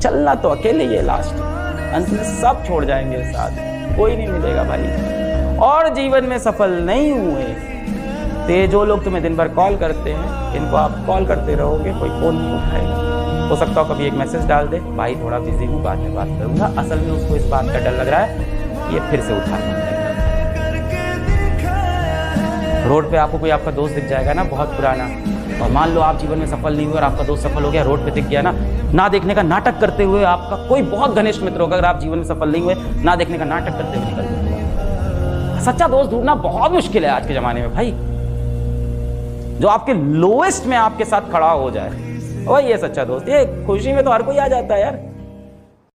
चलना तो अकेले ही है लास्ट, अंत में सब छोड़ जाएंगे साथ, कोई नहीं मिलेगा भाई। और जीवन में सफल नहीं हुए तो ये जो लोग तुम्हें दिन भर कॉल करते हैं, इनको आप कॉल करते रहोगे, कोई फोन नहीं उठाएगा। हो सकता हो कभी एक मैसेज डाल दे, भाई थोड़ा बिजी हूँ, बाद में बात करूंगा। असल में उसको इस बात का डर लग रहा है ये फिर से उठाना। रोड पे आपको कोई आपका दोस्त दिख जाएगा ना बहुत पुराना, और मान लो आप जीवन में सफल नहीं हुए और आपका दोस्त सफल हो गया, रोड पे दिख गया ना देखने का नाटक करते हुए, आपका कोई बहुत घनिष्ठ मित्र होगा, अगर आप जीवन में सफल नहीं हुए, ना देखने का नाटक करते हुए निकल जाएगा। सच्चा दोस्त ढूंढना बहुत मुश्किल है आज के जमाने में भाई, जो आपके लोएस्ट में आपके साथ खड़ा हो जाए, वही ये सच्चा दोस्त। ये खुशी में तो हर कोई आ जाता है यार,